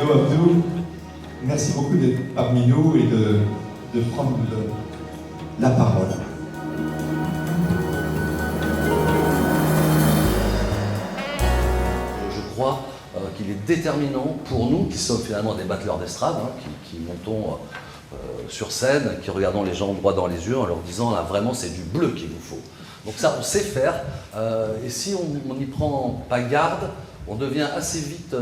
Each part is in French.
Hello Abdou, merci beaucoup d'être parmi nous et de prendre la parole. Je crois qu'il est déterminant pour nous, qui sommes finalement des battleurs d'estrade, qui montons sur scène, qui regardons les gens droit dans les yeux en leur disant là vraiment c'est du bleu qu'il vous faut. Donc ça on sait faire, et si on n'y prend pas garde, on devient assez vite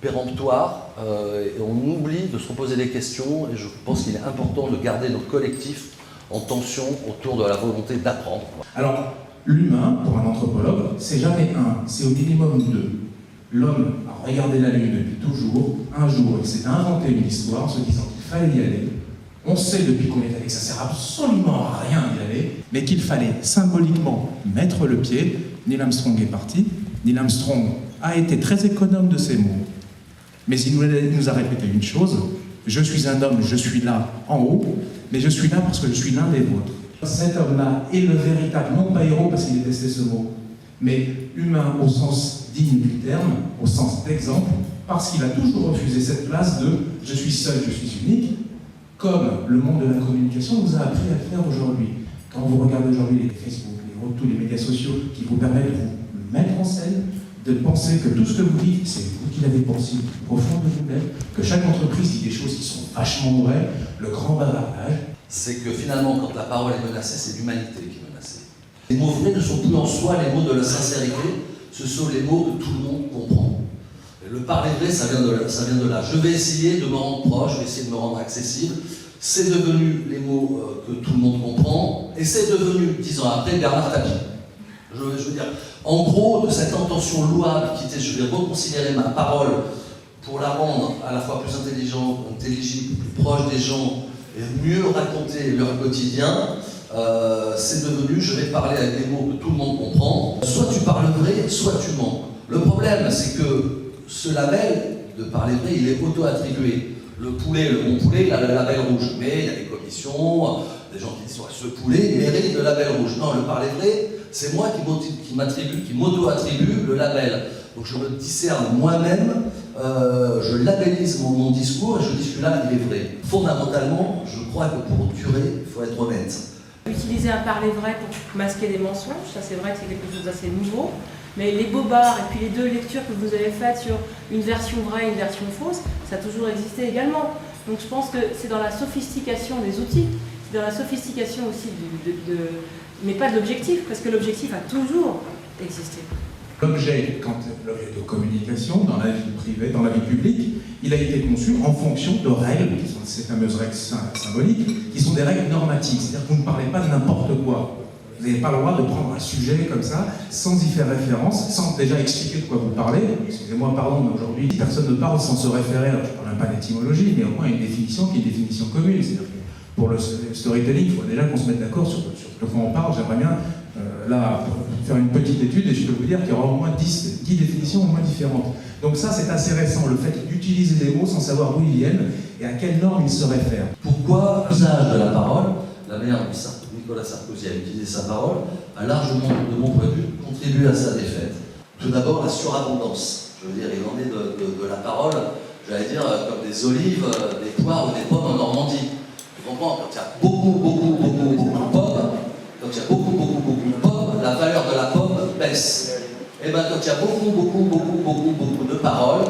péremptoire, et on oublie de se reposer des questions, et je pense qu'il est important de garder notre collectif en tension autour de la volonté d'apprendre. Alors, l'humain, pour un anthropologue, c'est jamais un, c'est au minimum deux. L'homme a regardé la Lune depuis toujours. Un jour, il s'est inventé une histoire, se disant qu'il fallait y aller. On sait depuis qu'on est allé que ça sert absolument à rien d'y aller, mais qu'il fallait symboliquement mettre le pied. Neil Armstrong est parti. Neil Armstrong a été très économe de ses mots, mais il nous a répété une chose: je suis un homme, je suis là en haut, mais je suis là parce que je suis l'un des vôtres. Cet homme-là est le véritable, non pas héros parce qu'il détestait ce mot, mais humain au sens digne du terme, au sens d'exemple, parce qu'il a toujours refusé cette place de « je suis seul, je suis unique », comme le monde de la communication nous a appris à le faire aujourd'hui. Quand vous regardez aujourd'hui les Facebook, tous les médias sociaux qui vous permettent de vous mettre en scène, de penser que tout ce que vous dites, c'est vous qui l'avez pensé au fond de vous-même, que chaque entreprise dit des choses qui sont vachement vraies, le grand bavardage. C'est que finalement, quand la parole est menacée, c'est l'humanité qui est menacée. Les mots vrais ne sont plus en soi les mots de la sincérité, ce sont les mots que tout le monde comprend. Et le parler vrai, ça vient de là. Je vais essayer de me rendre proche, je vais essayer de me rendre accessible. C'est devenu les mots que tout le monde comprend, et c'est devenu, 10 ans après, Bernard Tapie. Je veux dire, en gros, de cette intention louable qui était, je vais reconsidérer ma parole pour la rendre à la fois plus intelligente, intelligible, plus proche des gens, et mieux raconter leur quotidien, c'est devenu, je vais parler avec des mots que tout le monde comprend. Soit tu parles vrai, soit tu mens. Le problème, c'est que ce label de parler vrai, il est auto-attribué. Le poulet, le bon poulet, il a le label rouge. Mais il y a des commissions, des gens qui disent ouais, ce poulet mérite le label rouge. Non, le parler vrai, c'est moi qui m'auto-attribue le label. Donc je me discerne moi-même, je labellise mon discours et je dis celui-là, il est vrai. Fondamentalement, je crois que pour durer, il faut être honnête. Utiliser un parler vrai pour masquer des mensonges, ça c'est vrai que c'est quelque chose d'assez nouveau. Mais les bobards et puis les deux lectures que vous avez faites sur une version vraie et une version fausse, ça a toujours existé également. Donc je pense que c'est dans la sophistication des outils, c'est dans la sophistication aussi mais pas de l'objectif, parce que l'objectif a toujours existé. L'objet, quand l'objet de communication, dans la vie privée, dans la vie publique, il a été conçu en fonction de règles, qui sont ces fameuses règles symboliques, qui sont des règles normatives. C'est-à-dire que vous ne parlez pas de n'importe quoi. Vous n'avez pas le droit de prendre un sujet comme ça, sans y faire référence, sans déjà expliquer de quoi vous parlez. Excusez-moi, pardon, mais aujourd'hui, personne ne parle sans se référer, alors je ne parle même pas d'étymologie, mais au moins une définition qui est une définition commune. C'est-à-dire que pour le storytelling, il faut déjà qu'on se mette d'accord sur de quoi on parle. J'aimerais bien là faire une petite étude et je peux vous dire qu'il y aura au moins 10 définitions au moins différentes. Donc ça, c'est assez récent, le fait d'utiliser des mots sans savoir d'où ils viennent et à quelle norme ils se réfèrent. Pourquoi l'usage de la parole, la manière dont Nicolas Sarkozy a utilisé sa parole, a largement, de mon point de vue, contribué à sa défaite. Tout d'abord, la surabondance. Je veux dire, il en est de la parole, j'allais dire, comme des olives, des poires ou des pommes en Normandie. Tu comprends, quand il y a beaucoup de pommes, la valeur de la pomme baisse. Et bien, quand il y a beaucoup de paroles,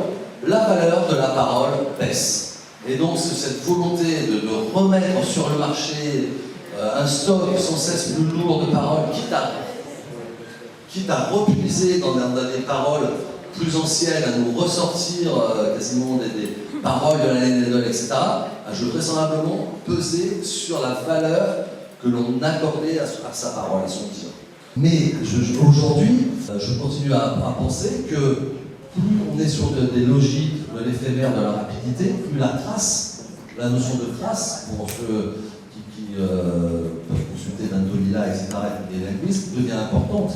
la valeur de la parole baisse. Et donc, c'est cette volonté de remettre sur le marché un stock sans cesse plus lourd de paroles, quitte à repuiser dans des paroles plus anciennes, à nous ressortir quasiment des paroles de l'année des etc., a vraisemblablement pesé sur la valeur que l'on accordait à sa parole, à son dire. Mais aujourd'hui, je continue à penser que plus on est sur des logiques de l'éphémère, de la rapidité, plus la trace, la notion de trace, pour ceux qui peuvent consulter Dantolila, etc., et des linguistes, devient importante.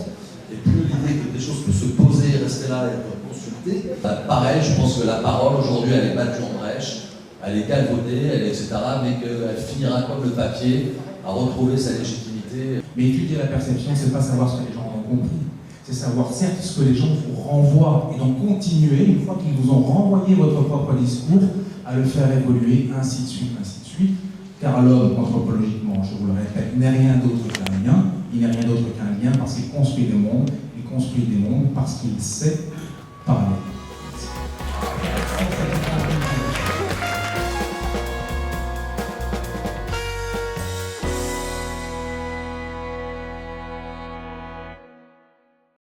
Et plus l'idée que des choses peuvent se poser, rester là et être consultées, pareil, je pense que la parole aujourd'hui, elle est battue en brèche, elle est galvaudée, etc., mais qu'elle finira comme le papier à retrouver sa légitimité. Mais étudier la perception, c'est pas savoir ce que les gens ont compris. c'est savoir certes ce que les gens vous renvoient et donc continuer, une fois qu'ils vous ont renvoyé votre propre discours, à le faire évoluer, ainsi de suite, ainsi de suite. Car l'homme, anthropologiquement, je vous le répète, n'est rien d'autre qu'un lien. Il n'est rien d'autre qu'un lien parce qu'il construit des mondes. Il construit des mondes parce qu'il sait parler.